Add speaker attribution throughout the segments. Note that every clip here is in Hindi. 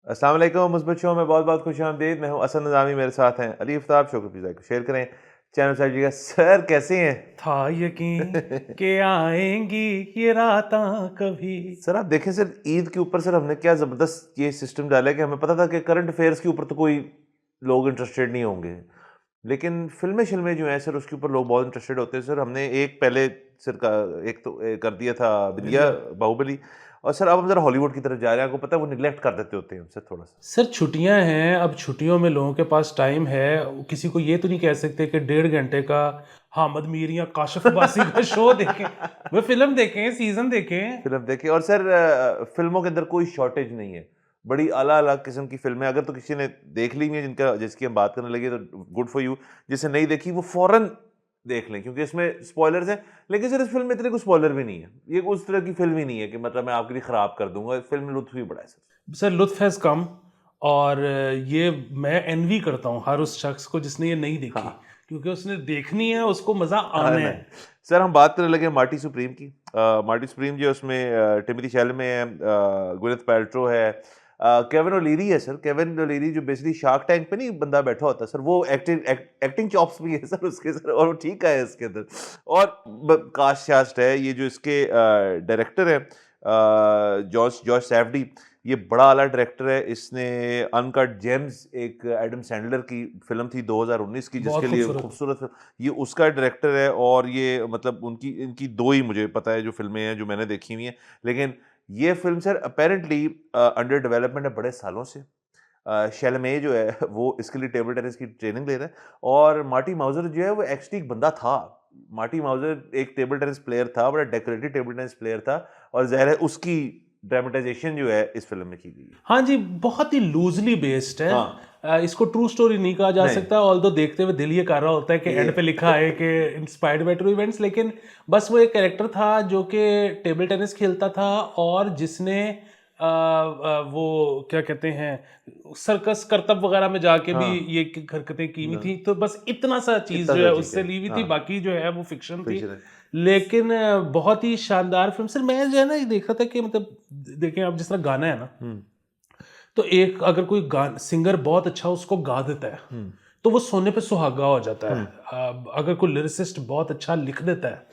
Speaker 1: अस्सलाम वालेकुम मुस्बत शो में बहुत बहुत खुश आमदीद। मैं हूं असद नज़ामी, मेरे साथ हैं अली आफ्ताब। शो को प्लीज़ को शेयर करें, चैनल साइड। सर कैसे हैं?
Speaker 2: था यकीन के आएंगी ये रातां कभी।
Speaker 1: सर आप देखें सर, ईद के ऊपर सर हमने क्या ज़बरदस्त ये सिस्टम डाला है कि हमें पता था कि करंट अफेयर्स के ऊपर तो कोई लोग इंटरेस्टेड नहीं होंगे, लेकिन फिल्में शिल्में जो हैं सर उसके ऊपर लोग बहुत इंटरेस्टेड होते हैं। सर हमने एक पहले सर का एक तो कर दिया था बिंदिया
Speaker 2: बिल्लिया।
Speaker 1: बाहुबली, और सर अब हम जरा हॉलीवुड की तरफ जा रहे हैं। आपको पता है वो निगलेक्ट कर देते होते हैं सर थोड़ा सा।
Speaker 2: सर छुट्टियां हैं, अब छुट्टियों में लोगों के पास टाइम है। किसी को ये तो नहीं कह सकते कि 1.5 घंटे का हामिद मीर या काशिफ अब्बासी का शो देखें। वो फिल्म देखें, सीजन देखें।
Speaker 1: फिल्म देखी। और सर फिल्मों के अंदर कोई शॉर्टेज नहीं है, बड़ी आला अलग किस्म की फिल्में। अगर तो किसी ने देख ली हुई है जिनका जिसकी हम बात करने लगे तो गुड फॉर यू। जिसे नहीं देखी वो फौरन देख लें, क्योंकि इसमें स्पॉयलर्स हैं। लेकिन सर इस फिल्म में इतने कोई स्पॉयलर भी नहीं है। ये उस तरह की फिल्म ही नहीं है कि मतलब मैं आपके लिए खराब कर दूंगा। फिल्म में लुत्फ भी बड़ा है सर।
Speaker 2: सर लुत्फ हैज़ कम। और ये मैं एनवी करता हूँ हर उस शख्स को जिसने ये नहीं देखी,
Speaker 1: हाँ
Speaker 2: क्योंकि उसने देखनी है, उसको मज़ा
Speaker 1: हाँ
Speaker 2: आना
Speaker 1: ना।
Speaker 2: है।
Speaker 1: सर हम बात करने लगे मार्टी सुप्रीम की। मार्टी सुप्रीम जो है उसमें टिमोथी शैलमे है, gwyneth पैल्ट्रो है, केविन ओलीरी है। सर केविन ओलीरी जो बेसिकली शार्क टैंक पे नहीं बंदा बैठा होता सर, वो एक्टिंग चॉप्स भी है सर उसके सर, और वो ठीक है इसके अंदर। और कास्ट शास्ट है ये जो इसके डायरेक्टर है जॉर्ज जॉर्ज सैफडी। ये बड़ा आला डायरेक्टर है। इसने अनकट जेम्स एक एडम सैंडलर की फिल्म थी 2019 की,
Speaker 2: बहुत
Speaker 1: जिसके लिए
Speaker 2: खूबसूरत।
Speaker 1: खूबसूरत फिल्म, ये उसका डायरेक्टर है। और ये मतलब उनकी इनकी दो ही मुझे पता है जो फिल्में हैं जो मैंने देखी हुई हैं। लेकिन ये film sir apparently under development है बड़े सालों से। शैलमे जो है वो इसके लिए टेबल टेनिस की ट्रेनिंग ले रहा है। और मार्टी माउजर जो है वो एक्चुअली एक बंदा था। मार्टी माउजर एक टेबल टेनिस प्लेयर था, बड़ा डेकोरेटिव टेबल टेनिस प्लेयर था। और ज़ाहिर है उसकी ड्रामेटाइजेशन जो है इस फिल्म में की गई है।
Speaker 2: हाँ जी, बहुत ही लूजली बेस्ड है।
Speaker 1: हाँ
Speaker 2: इसको ट्रू स्टोरी नहीं कहा जा
Speaker 1: नहीं
Speaker 2: सकता, ऑल्दो देखते हुए दिल ये कर रहा होता है कि
Speaker 1: ये
Speaker 2: एंड पे लिखा है कि इंस्पायर्ड बाय ट्रू इवेंट्स। लेकिन बस वो एक कैरेक्टर था जो कि टेबल टेनिस खेलता था, और जिसने वो क्या कहते हैं, सर्कस करतब वगैरह में जाके भी
Speaker 1: हाँ
Speaker 2: ये हरकतें की हुई
Speaker 1: ना,
Speaker 2: थी। तो बस इतना सा चीज़
Speaker 1: इतना
Speaker 2: जो
Speaker 1: सा
Speaker 2: है
Speaker 1: ठीक है।
Speaker 2: उससे ली हुई थी,
Speaker 1: हाँ
Speaker 2: बाकी जो है वो फिक्शन थी।
Speaker 1: फिक्शन है।
Speaker 2: लेकिन बहुत ही शानदार फिल्म। सर मैं जो है ना ये देख रहा था कि मतलब देखें आप, जिस तरह गाना है ना,
Speaker 1: हम्म
Speaker 2: तो एक अगर कोई गान सिंगर बहुत अच्छा उसको गा देता है
Speaker 1: हम्म
Speaker 2: तो वो सोने पे सुहागा हो जाता है।
Speaker 1: हम्म
Speaker 2: अगर कोई लिरिसिस्ट बहुत अच्छा लिख देता है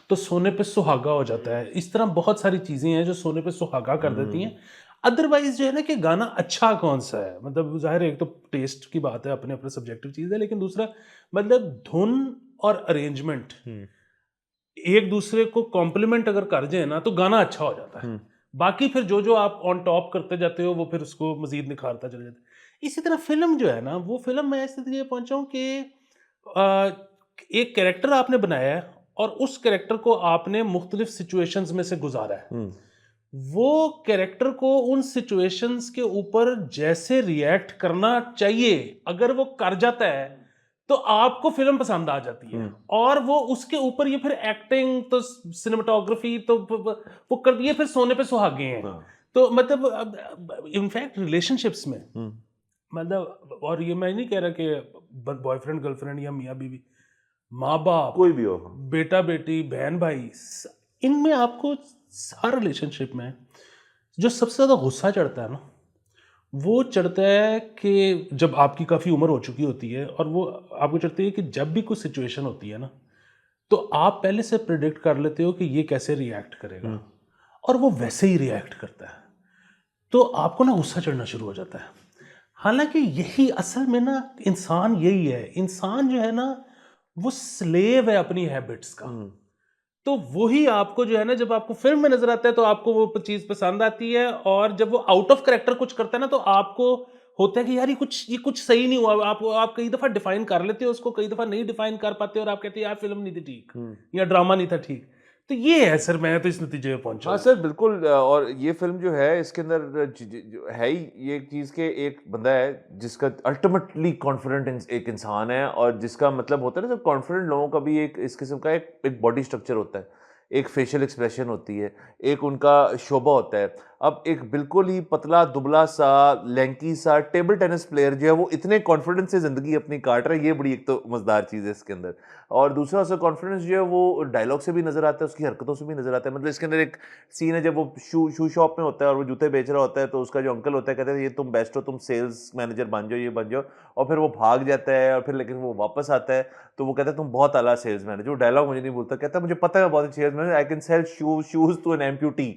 Speaker 2: तो सोने पे सुहागा हो जाता है। इस तरह बहुत सारी चीज़ें हैं जो सोने पे सुहागा कर देती
Speaker 1: हम्म
Speaker 2: हैं। अदरवाइज जो है ना कि गाना अच्छा कौन सा है, मतलब जाहिर है एक तो टेस्ट की बात है, अपने अपने सब्जेक्टिव चीज़ है, लेकिन दूसरा मतलब धुन और अरेंजमेंट
Speaker 1: हम्म
Speaker 2: एक दूसरे को कॉम्प्लीमेंट अगर कर जाए ना तो गाना अच्छा हो जाता है।
Speaker 1: हम्म
Speaker 2: बाकी फिर जो जो आप ऑन टॉप करते जाते हो वो फिर उसको मजीद निखारता चले जाता है। इसी तरह फिल्म जो है ना, वो फिल्म मैं इस ये पहुंचा हूँ कि आ, एक कैरेक्टर आपने बनाया है और उस कैरेक्टर को आपने मुख्तलिफ सिचुएशंस में से गुजारा है।
Speaker 1: हम्म
Speaker 2: वो कैरेक्टर को उन सिचुएशंस के ऊपर जैसे रिएक्ट करना चाहिए, अगर वो कर जाता है तो आपको फिल्म पसंद आ जाती है।
Speaker 1: हम्म
Speaker 2: और वो उसके ऊपर ये फिर एक्टिंग तो सिनेमाटोग्राफी तो वो कर दिए, फिर सोने पे सुहागे हैं।
Speaker 1: हाँ
Speaker 2: तो मतलब इनफैक्ट रिलेशनशिप्स में,
Speaker 1: हम्म
Speaker 2: मतलब और ये मैं नहीं कह रहा कि बॉयफ्रेंड गर्लफ्रेंड या मियाँ बीवी, माँ बाप,
Speaker 1: कोई भी हो। हाँ
Speaker 2: बेटा बेटी, बहन भाई, इनमें आपको हर रिलेशनशिप में जो सबसे ज़्यादा गुस्सा चढ़ता है ना, वो चढ़ता है कि जब आपकी काफ़ी उम्र हो चुकी होती है और वो आपको चढ़ती है कि जब भी कुछ सिचुएशन होती है ना, तो आप पहले से प्रिडिक्ट कर लेते हो कि ये कैसे रिएक्ट करेगा,
Speaker 1: हम्म
Speaker 2: और वो वैसे ही रिएक्ट करता है। तो आपको ना गुस्सा चढ़ना शुरू हो जाता है। हालांकि यही असल में ना, इंसान यही है। इंसान जो है ना, वो स्लेव है अपनी हैबिट्स का।
Speaker 1: हम्म
Speaker 2: तो वही आपको जो है ना, जब आपको फिल्म में नजर आता है तो आपको वो चीज पसंद आती है, और जब वो आउट ऑफ करेक्टर कुछ करता है ना तो आपको होता है कि यार ये कुछ सही नहीं हुआ। आप कई दफा डिफाइन कर लेते हो उसको, कई दफा नहीं डिफाइन कर पाते और आप कहते हो यार फिल्म नहीं थी ठीक,
Speaker 1: हम्म
Speaker 2: या ड्रामा नहीं था ठीक। तो ये है सर, मैं तो इस नतीजे में पहुंचा
Speaker 1: हाँ
Speaker 2: हूं।
Speaker 1: सर बिल्कुल। और ये फिल्म जो है इसके अंदर जो है ही ये एक चीज़ के एक बंदा है जिसका अल्टीमेटली कॉन्फिडेंट एक इंसान है, और जिसका मतलब होता है ना, सब कॉन्फिडेंट लोगों का भी एक इस किस्म का एक बॉडी स्ट्रक्चर होता है, एक फेशियल एक्सप्रेशन होती है, एक उनका शोभा होता है। अब एक बिल्कुल ही पतला दुबला सा लैंकी सा टेबल टेनिस प्लेयर जो है वो इतने कॉन्फिडेंस से जिंदगी अपनी काट रहा है, ये बड़ी एक तो मजेदार चीज़ है इसके अंदर। और दूसरा उसका कॉन्फिडेंस जो है वो डायलॉग से भी नजर आता है, उसकी हरकतों से भी नजर आता है। मतलब इसके अंदर एक सीन है जब वो शू शॉप में होता है और वो जूते बेच रहा होता है, तो उसका जो अंकल होता है कहते हैं ये तुम बेस्ट हो, तुम सेल्स मैनेजर बन जाओ, ये बन जाओ। और फिर वो भाग जाता है और फिर लेकिन वो वापस आता है तो वो कहता है तुम बहुत आला सेल्समैन है। जो डायलॉग मुझे नहीं बोलता, कहता है मुझे पता है बहुत अच्छी salesman, I can sell shoes to an amputee.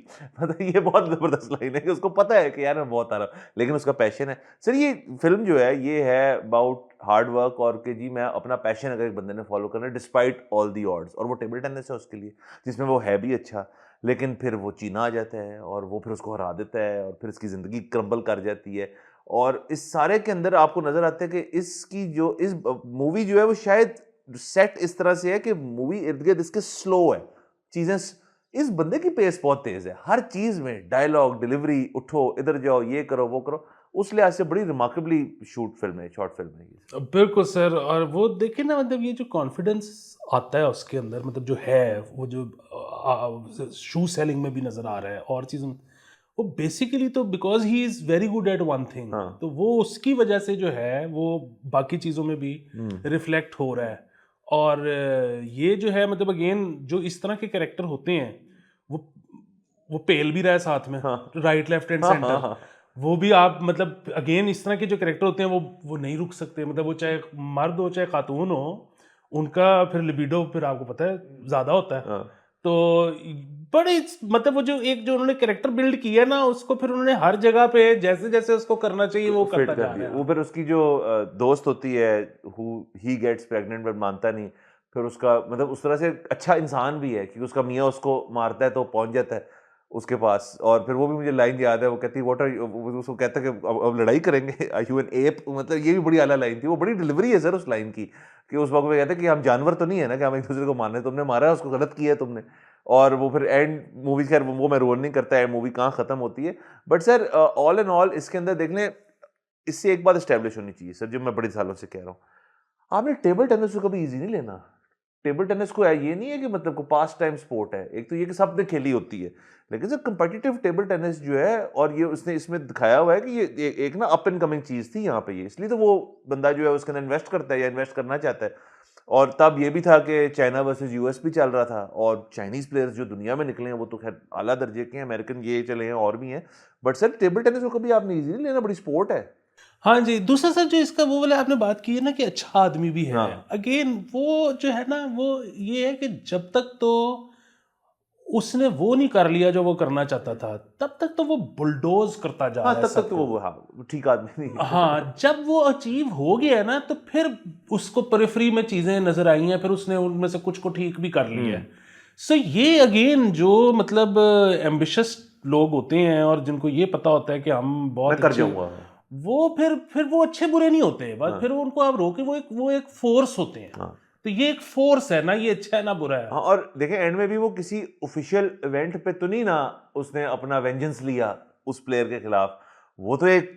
Speaker 1: मतलब ये बहुत जबरदस्त लाइन है कि उसको पता है कि यार मैं बहुत आला, लेकिन उसका पैशन है। सर ये फिल्म जो है ये है अबाउट हार्ड वर्क और कि जी मैं अपना पैशन अगर एक बंदे ने फॉलो करना है डिस्पाइट ऑल दी ऑड्स, और वो टेबल टेनिस है उसके लिए, जिसमें वो है भी अच्छा, लेकिन फिर वो चीना आ जाता है और वो फिर उसको हरा देता है और फिर इसकी ज़िंदगी क्रम्बल कर जाती है। और इस सारे के अंदर आपको नज़र आता है कि इसकी जो इस मूवी जो है वो शायद सेट इस तरह से है कि मूवी इर्द गिर्द इसके स्लो है चीज़ें। इस बंदे की पेस बहुत तेज़ है, हर चीज़ में डायलॉग डिलीवरी, उठो इधर जाओ ये करो वो करो, उस लिहाज से बड़ी रिमार्केबली शूट फिल्म है, शॉर्ट फिल्म है ये।
Speaker 2: बिल्कुल सर। और वो देखिए ना, मतलब ये जो कॉन्फिडेंस आता है उसके अंदर, मतलब जो है वो जो शू सेलिंग में भी नज़र आ रहा है और चीज़ों, वो बेसिकली तो because he is very good at one thing,
Speaker 1: हाँ।
Speaker 2: तो वो उसकी वजह से जो है वो बाकी चीज़ों में भी रिफ्लेक्ट हो रहा है। और ये जो है मतलब अगेन जो इस तरह के कैरेक्टर होते हैं, वो वो पेल भी रहा है साथ में,
Speaker 1: हाँ।
Speaker 2: राइट लेफ्ट एंड
Speaker 1: हाँ, हाँ,
Speaker 2: सेंटर।
Speaker 1: हाँ।
Speaker 2: वो भी आप मतलब अगेन इस तरह के जो कैरेक्टर होते हैं वो नहीं रुक सकते, मतलब वो चाहे मर्द हो चाहे खातून हो, उनका फिर लिबिडो फिर आपको पता है ज़्यादा होता है।
Speaker 1: हाँ।
Speaker 2: तो बड़े मतलब वो जो एक जो उन्होंने कैरेक्टर बिल्ड किया ना, उसको फिर उन्होंने हर जगह पे जैसे जैसे उसको करना चाहिए वो
Speaker 1: फिट
Speaker 2: करता
Speaker 1: कर
Speaker 2: जा
Speaker 1: दिया।
Speaker 2: रहा
Speaker 1: वो
Speaker 2: है।
Speaker 1: फिर उसकी जो दोस्त होती है who he gets pregnant but मानता नहीं, फिर उसका मतलब उस तरह से अच्छा इंसान भी है कि उसका मियाँ उसको मारता है तो पहुंच जाता है उसके पास। और फिर वो भी मुझे लाइन याद है, वो कहती है व्हाट आर यू, उसको कहता है कि अब लड़ाई करेंगे, आर यू एन एप। मतलब ये भी बड़ी आला लाइन थी, वो बड़ी डिलीवरी है सर उस लाइन की, कि उस वक्त में कहते हैं कि हम जानवर तो नहीं है ना कि हम एक दूसरे को मारने, तुमने मारा है उसको, गलत किया है तुमने। और वो फिर एंड मूवी, खैर वो मैं रोल नहीं करता है मूवी कहाँ खत्म होती है। But sir all and all इसके अंदर देख लें, इससे एक बात एस्टेब्लिश होनी चाहिए सर, जो मैं बड़े सालों से कह रहा हूँ, आपने टेबल टेनिस को कभी इजी नहीं लेना। टेबल टेनिस को ये नहीं है कि मतलब को पास टाइम स्पोर्ट है, एक तो ये कि सबने खेली होती है, लेकिन सर कंपेटिटिव टेबल टेनिस जो है, और ये उसने इसमें दिखाया हुआ है कि ये एक ना अप एंड कमिंग चीज़ थी यहाँ पे, ये इसलिए तो वो बंदा जो है उसके अंदर इन्वेस्ट करता है या इन्वेस्ट करना चाहता है। और तब ये भी था कि चाइना वर्सेस यूएस भी चल रहा था, और चाइनीज़ प्लेयर्स जो दुनिया में निकले हैं वो तो खैर आला दर्जे के हैं, अमेरिकन ये चले हैं और भी हैं। बट सर टेबल टेनिस को कभी आपने इजी नहीं लेना, बड़ी स्पोर्ट है।
Speaker 2: हाँ जी, दूसरा सर जो इसका वो वाला आपने बात की है ना कि अच्छा आदमी भी है,
Speaker 1: हाँ।
Speaker 2: अगेन वो जो है ना वो ये है कि जब तक तो उसने वो नहीं कर लिया जो वो करना चाहता था, तब तक तो वो बुलडोज करता जा
Speaker 1: हाँ,
Speaker 2: रहा है
Speaker 1: तब तक
Speaker 2: सब
Speaker 1: तो
Speaker 2: कुछ।
Speaker 1: वो हाँ, ठीक आदमी नहीं है।
Speaker 2: हाँ, जब वो अचीव हो गया ना तो फिर उसको पेरिफेरी में चीजें नजर आई हैं, फिर उसने उनमें से कुछ को ठीक भी कर लिया है। सो ये अगेन जो मतलब एम्बिशियस लोग होते हैं और जिनको ये पता होता है कि हम
Speaker 1: मैं
Speaker 2: बहुत
Speaker 1: कर
Speaker 2: अच्छे,
Speaker 1: जाऊंगा।
Speaker 2: वो फिर वो अच्छे बुरे नहीं होते, बस
Speaker 1: हाँ।
Speaker 2: फिर उनको आप रोके, वो एक फोर्स होते हैं।
Speaker 1: हाँ।
Speaker 2: तो ये एक फोर्स है ना, ये अच्छा है ना बुरा है।
Speaker 1: हाँ, और देखें एंड में भी वो किसी ऑफिशियल इवेंट पे तो नहीं ना उसने अपना वेंजेंस लिया उस प्लेयर के खिलाफ, वो तो एक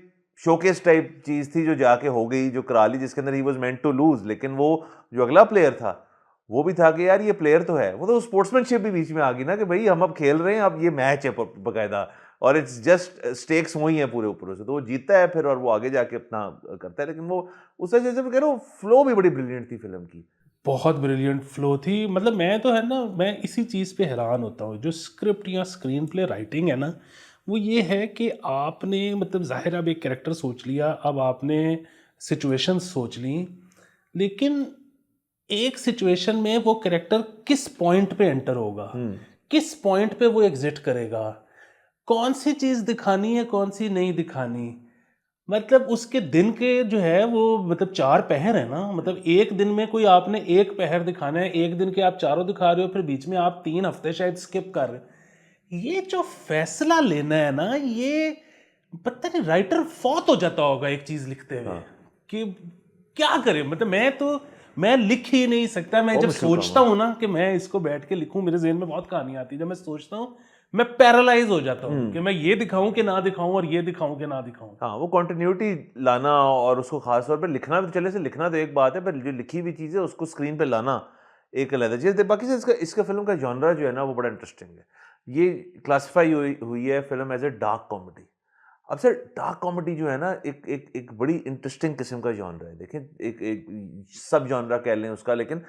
Speaker 1: शोकेस टाइप चीज थी जो जाके हो गई, जो करा ली, जिसके अंदर he was meant to lose. लेकिन वो जो अगला प्लेयर था वो भी था कि यार ये प्लेयर तो है, वो तो स्पोर्ट्समैनशिप भी बीच में आ गई ना कि भाई हम अब खेल रहे हैं, अब ये मैच है बकायदा, और इट्स जस्ट स्टेक्स वही है पूरे ऊपर से, तो वो जीतता है फिर और वो आगे जाके अपना करता है। लेकिन वो उस वजह से मैं कह रहा हूँ फ्लो भी बड़ी ब्रिलियंट थी फिल्म की।
Speaker 2: बहुत ब्रिलियंट फ्लो थी, मतलब मैं तो है ना, मैं इसी चीज़ पे हैरान होता हूँ जो स्क्रिप्ट या स्क्रीन प्ले राइटिंग है ना, वो ये है कि आपने मतलब जाहिर अब एक कैरेक्टर सोच लिया, अब आपने सिचुएशन सोच ली, लेकिन एक सिचुएशन में वो कैरेक्टर किस पॉइंट पे एंटर होगा, किस पॉइंट पे वो एग्जिट करेगा, कौन सी चीज़ दिखानी है कौन सी नहीं दिखानी, मतलब उसके दिन के जो है वो मतलब 4 पहर है ना, मतलब एक दिन में कोई आपने एक पहर दिखाना है, एक दिन के आप चारों दिखा रहे हो, फिर बीच में आप 3 हफ्ते शायद स्किप कर रहे हो। ये जो फैसला लेना है ना, ये पता नहीं राइटर फौत हो जाता होगा एक चीज लिखते हुए कि क्या करे, मतलब मैं लिख ही नहीं सकता। मैं
Speaker 1: बहुत
Speaker 2: जब
Speaker 1: मुश्किल काम
Speaker 2: सोचता
Speaker 1: है।
Speaker 2: हूँ ना कि मैं इसको बैठ के लिखूं, मेरे ज़हन में बहुत कहानी आती है, जब मैं सोचता हूँ मैं पैरालाइज हो जाता हूँ कि मैं ये दिखाऊं कि ना दिखाऊं और ये दिखाऊं कि ना दिखाऊं।
Speaker 1: हाँ, वो कंटिन्यूटी लाना, और उसको खास तौर पे लिखना भी, चले से लिखना तो एक बात है, पर जो लिखी हुई चीज़ है उसको स्क्रीन पे लाना, एक अलग चीज़। बाकी से इसका फिल्म का जॉनरा जो है ना वो बड़ा इंटरेस्टिंग है। ये क्लासिफाई हुई है film as a dark comedy. अब सर डार्क कॉमेडी जो है ना एक बड़ी इंटरेस्टिंग किस्म का जॉनरा है। देखें एक एक सब जॉनरा कह लें उसका, लेकिन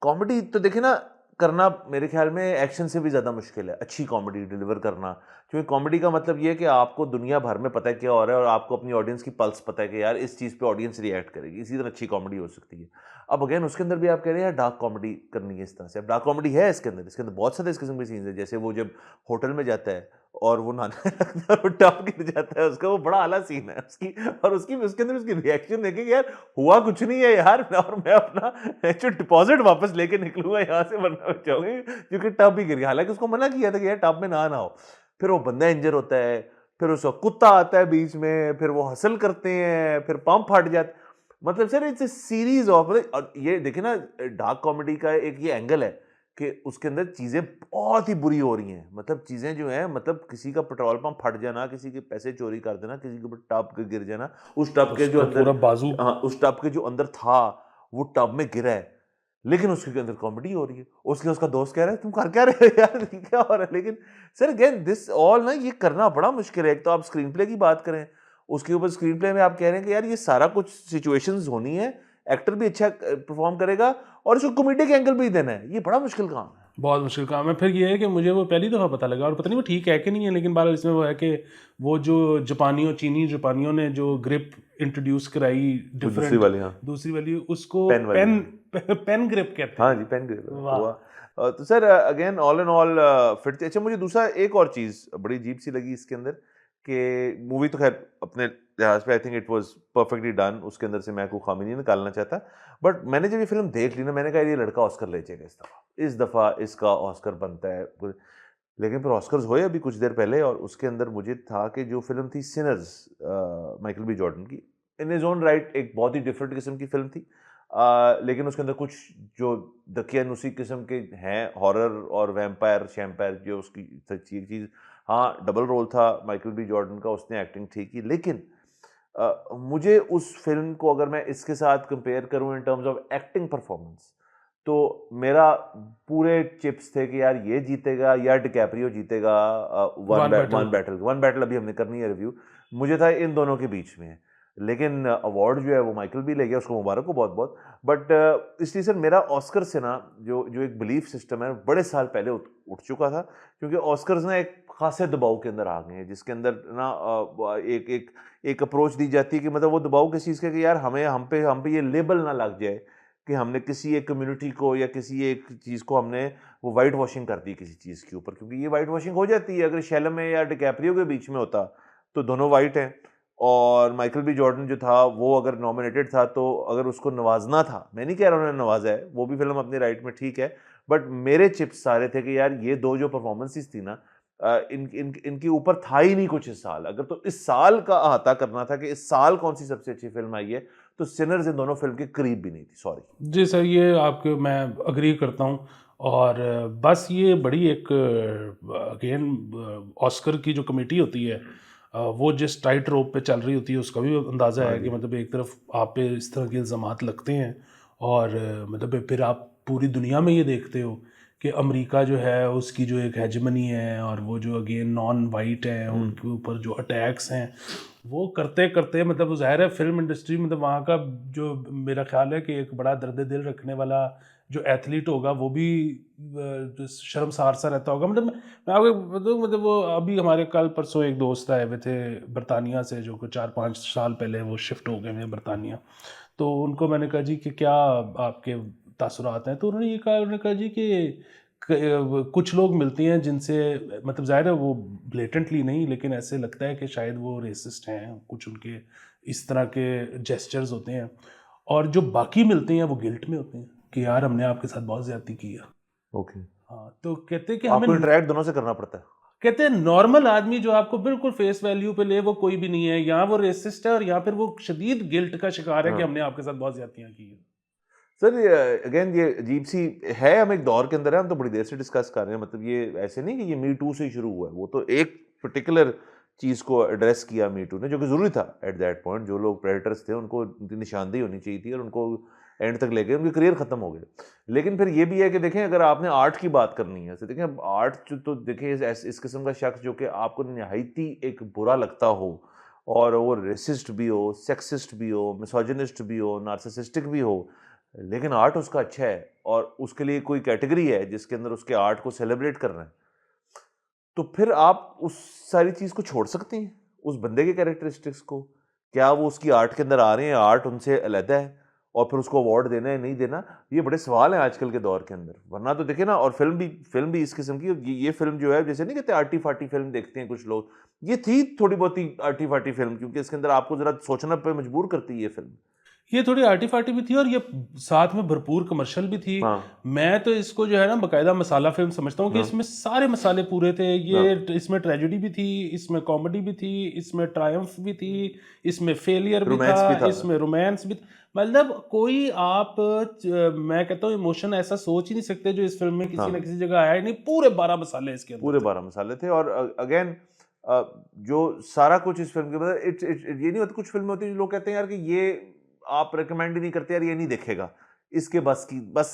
Speaker 1: कॉमेडी तो देखें ना करना मेरे ख्याल में एक्शन से भी ज़्यादा मुश्किल है, अच्छी कॉमेडी डिलीवर करना। क्योंकि कॉमेडी का मतलब ये है कि आपको दुनिया भर में पता है क्या हो रहा है और आपको अपनी ऑडियंस की पल्स पता है कि यार इस चीज़ पे ऑडियंस रिएक्ट करेगी, इसी तरह अच्छी कॉमेडी हो सकती है। अब अगेन उसके अंदर भी आप कह रहे हैं यार डार्क कॉमेडी करनी है इस तरह से। अब डार्क कॉमेडी है इसके अंदर बहुत सारे इस किस्म के सीन्स है, जैसे वो जब होटल में जाता है और वो नहाने लगता है और टब गिर जाता है उसका, वो बड़ा आला सीन है उसकी। और उसकी उसके अंदर उसकी रिएक्शन देखें कि यार हुआ कुछ नहीं है यार, और मैं अपना जो डिपॉजिट वापस लेके निकलूंगा यहाँ से, वरना बचाऊंगी क्योंकि टब ही गिर गया। हालांकि उसको मना किया था कि यार टब में ना हो। फिर वो बंदा इंजर होता है, फिर उसका कुत्ता आता है बीच में, फिर वो हसल करते हैं, फिर पंप फट जाते। मतलब sir it's a series of, और ये देखे ना डार्क कॉमेडी का एक ये एंगल है कि उसके अंदर चीजें बहुत ही बुरी हो रही हैं। मतलब चीजें जो हैं, मतलब किसी का पेट्रोल पंप फट जाना, किसी के पैसे चोरी कर देना, किसी के ऊपर टब के गिर जाना, उस टब के जो
Speaker 2: उसका
Speaker 1: अंदर,
Speaker 2: पूरा बाजू।
Speaker 1: हाँ उस टब के जो अंदर था वो टब में गिरा है, लेकिन उसके अंदर कॉमेडी हो रही है। उसका दोस्त कह रहा है तुम कर क्या रहे हो यार, ये क्या हो रहा है। लेकिन सर अगेन दिस ऑल ना ये करना बड़ा मुश्किल है। एक तो आप स्क्रीन प्ले की बात करें, उसके ऊपर स्क्रीन प्ले में आप कह रहे हैं कि यार ये सारा कुछ सिचुएशंस होनी है, एक्टर भी अच्छा परफॉर्म करेगा और इसको कॉमेडी के एंगल भी देना है, ये बड़ा मुश्किल काम है।
Speaker 2: बहुत मुश्किल काम है। फिर ये है कि मुझे वो पहली दफ़ा पता लगा, और पता नहीं वो ठीक है कि नहीं है, लेकिन बहरहाल इसमें वो है कि वो जो चीनी जापानियों ने जो ग्रिप इंट्रोड्यूस कराई
Speaker 1: वो दूसरी
Speaker 2: डिफरेंट,
Speaker 1: वाली, हाँ
Speaker 2: दूसरी वाली, उसको
Speaker 1: पेन वाली,
Speaker 2: पेन
Speaker 1: हाँ
Speaker 2: पेन ग्रिप कहते
Speaker 1: हाँ
Speaker 2: हैं।
Speaker 1: जी पेन ग्रेव
Speaker 2: वाह।
Speaker 1: हुआ। तो sir again all in all फिर अच्छा मुझे दूसरा एक और चीज़ बड़ी अजीब सी लगी इसके अंदर कि मूवी तो खैर अपने लिहाज पे I think it was perfectly done, उसके अंदर से मैं कोई खामी नहीं निकालना चाहता। बट मैंने जब ये फिल्म देख ली ना, मैंने कहा ये लड़का ऑस्कर ले जाएगा इस दफ़ा इसका ऑस्कर बनता है। लेकिन फिर ऑस्कर्स हुए अभी कुछ देर पहले, और उसके अंदर मुझे था कि जो फिल्म थी सिनर्स माइकल बी जॉर्डन की, इन इज ओन राइट एक बहुत ही डिफरेंट किस्म की फिल्म थी। लेकिन उसके अंदर कुछ जो दकियानुसी किस्म के हैं, हॉरर और वैम्पायर शैम्पायर जो उसकी सच्ची एक चीज़, हाँ डबल रोल था माइकल बी जॉर्डन का, उसने एक्टिंग ठीक की। लेकिन मुझे उस फिल्म को अगर मैं इसके साथ कंपेयर करूं in terms of acting performance, तो मेरा पूरे चिप्स थे कि यार ये जीतेगा या डिकैप्रियो जीतेगा। वन बैटल अभी हमने करनी है रिव्यू, मुझे था इन दोनों के बीच में। लेकिन अवार्ड जो है वो माइकल भी ले गया, उसको मुबारक हो बहुत बहुत। बट इसलिए सर मेरा ऑस्कर से ना जो जो एक बिलीफ सिस्टम है बड़े साल पहले उठ चुका था, क्योंकि ऑस्कर्स ना एक खासे दबाव के अंदर आ गए हैं, जिसके अंदर ना एक एक एक अप्रोच दी जाती है कि मतलब वो दबाव किस चीज़ का कि यार हमें हम पे ये लेबल ना लग जाए कि हमने किसी एक कम्युनिटी को या किसी एक चीज़ को हमने वो वाइट वॉशिंग कर दी किसी चीज़ के ऊपर, क्योंकि ये वाइट वॉशिंग हो जाती है। अगर शैलमे या डिकैप्रियो के बीच में होता तो दोनों वाइट हैं, और माइकल बी जॉर्डन जो था वो अगर नॉमिनेटेड था तो अगर उसको नवाजना था, मैं नहीं कह रहा उन्होंने नवाजा है, वो भी फिल्म अपनी राइट में ठीक है। बट मेरे चिप्स सारे थे कि यार ये दो जो परफॉर्मेंसेस थी ना, इनके ऊपर था ही नहीं कुछ इस साल। अगर तो इस साल का अहाता करना था कि इस साल कौन सी सबसे अच्छी फिल्म आई है, तो सिनर्स इन दोनों फिल्म के करीब भी नहीं थी। सॉरी
Speaker 2: जी सर, ये आपके मैं अग्री करता हूँ। और बस ये बड़ी एक अगेन ऑस्कर की जो कमेटी होती है, वो जिस टाइट रोप पे चल रही होती है उसका भी अंदाज़ा
Speaker 1: हाँ
Speaker 2: है कि
Speaker 1: जी
Speaker 2: मतलब एक तरफ आप पे इस तरह के इल्ज़ामात लगते हैं, और मतलब फिर आप पूरी दुनिया में ये देखते हो कि अमेरिका जो है उसकी जो एक हेजमनी है, और वो जो अगेन नॉन वाइट हैं उनके ऊपर जो अटैक्स हैं वो करते करते, मतलब ज़ाहिर है फिल्म इंडस्ट्री, मतलब वहाँ का जो मेरा ख्याल है कि एक बड़ा दर्द दिल रखने वाला जो एथलीट होगा वो भी जो शर्मसार सा रहता होगा। मतलब मैं आपको बताऊं, मतलब वो अभी हमारे कल परसों एक दोस्त आए हुए थे बरतानिया से, जो कि 4-5 साल पहले वो शिफ्ट हो गए हैं बरतानिया। तो उनको मैंने कहा जी कि क्या आपके तासुरात हैं, तो उन्होंने कहा जी कि कुछ लोग मिलते हैं जिनसे, मतलब ज़ाहिर है वो ब्लेटेंटली नहीं, लेकिन ऐसे लगता है कि शायद वो रेसिस्ट हैं, कुछ उनके इस तरह के जेस्चर्स होते हैं, और जो बाकी मिलते हैं वो गिल्ट में होते हैं कि यार हमने आपके साथ बहुत ज़्यादती की है।
Speaker 1: ओके।
Speaker 2: हाँ, तो कहते हैं कि
Speaker 1: आपको
Speaker 2: हमें,
Speaker 1: इंटरेक्ट दोनों से करना पड़ता है।
Speaker 2: कहते हैं नॉर्मल आदमी जो आपको बिल्कुल फेस वैल्यू पे ले वो कोई भी नहीं है, या वो रेसिस्ट है और या फिर वो शदीद गिल्ट का शिकार है कि
Speaker 1: हाँ
Speaker 2: हमने आपके साथ बहुत ज्यादतियां की है।
Speaker 1: सर अगेन ये अजीब सी है, हम एक दौर के अंदर है, हम तो बड़ी देर से डिस्कस कर रहे हैं। मतलब ये ऐसे नहीं कि ये मी टू से ही शुरू हुआ है, वो तो एक पर्टिकुलर चीज़ को एड्रेस किया मी टू ने, जो कि ज़रूरी था एट दैट पॉइंट। जो लोग प्रेडेटर्स थे उनको उनकी निशानदेही होनी चाहिए थी, और उनको एंड तक ले गए, उनके करियर खत्म हो गए। लेकिन फिर ये भी है कि देखें, अगर आपने आर्ट की बात करनी है तो देखें आर्ट तो देखें इस किस्म का शख्स जो कि आपको निहायती एक बुरा लगता हो और वो रेसिस्ट भी हो, सेक्सिस्ट भी हो, मिसोजिनिस्ट भी हो, नार्सिसिस्टिक भी हो, लेकिन आर्ट उसका अच्छा है और उसके लिए कोई कैटेगरी है जिसके अंदर उसके आर्ट को सेलिब्रेट करना है, तो फिर आप उस सारी चीज़ को छोड़ सकते हैं, उस बंदे के कैरेक्टरिस्टिक्स को। क्या वो उसकी आर्ट के अंदर आ रहे हैं, आर्ट उनसे अलहदा है, और फिर उसको अवार्ड देना है नहीं देना, ये बड़े सवाल हैं आजकल के दौर के अंदर। वरना तो देखिए ना, और फिल्म भी इस किस्म की, ये फिल्म जो है, जैसे नहीं कहते आर्टी फार्टी फिल्म देखते हैं कुछ लोग, ये थी थोड़ी बहुत ही आर्टी फार्टी फिल्म, क्योंकि इसके अंदर आपको जरा सोचना पे मजबूर करती है ये फिल्म।
Speaker 2: ये थोड़ी आर्टी फार्टी भी थी और ये साथ में भरपूर कमर्शियल भी थी।
Speaker 1: हाँ
Speaker 2: मैं तो इसको जो है ना बाकायदा मसाला फिल्म समझता हूँ कि
Speaker 1: हाँ
Speaker 2: इसमें सारे मसाले पूरे थे।
Speaker 1: हाँ।
Speaker 2: इसमें ट्रेजेडी भी थी, इसमें कॉमेडी भी थी, इसमें ट्रायम्फ भी थी, इसमें फेलियर भी
Speaker 1: रोमांस
Speaker 2: था,
Speaker 1: भी था।
Speaker 2: इसमें रोमांस भी था। मतलब कोई आप मैं कहता हूँ इमोशन ऐसा सोच ही नहीं सकते जो इस फिल्म में किसी ना
Speaker 1: हाँ,
Speaker 2: किसी जगह आया ही नहीं। पूरे 12 मसाले इसके अंदर
Speaker 1: पूरे
Speaker 2: थे।
Speaker 1: 12 मसाले थे। और अगेन जो सारा कुछ इस फिल्म के, मतलब ये नहीं होता, कुछ फिल्में होती हैं जो लोग कहते हैं यार कि ये आप रिकमेंड ही नहीं करते यार, ये नहीं देखेगा, इसके बस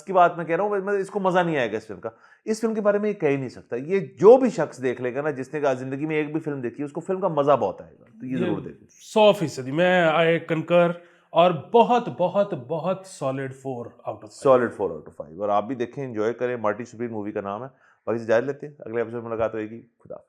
Speaker 1: की बात मैं कह रहा हूँ, मतलब इसको मजा नहीं आएगा इस फिल्म का। इस फिल्म के बारे में ये कह ही नहीं सकता। ये जो भी शख्स देख लेगा ना, जिसने कहा जिंदगी में एक भी फिल्म देखी है, उसको फिल्म का मजा बहुत आएगा, तो ये
Speaker 2: ये
Speaker 1: जरूर देखें।
Speaker 2: 100% मैं आई कंकर। और बहुत बहुत बहुत solid 4 out of 5।
Speaker 1: Solid 4 out of 5। और आप भी देखें, एंजॉय करें। मार्टी सुप्रीम मूवी का नाम है। बाकी से जायज लेते हैं, अगले एपिसोड में मुलाकात होगी। खुदा।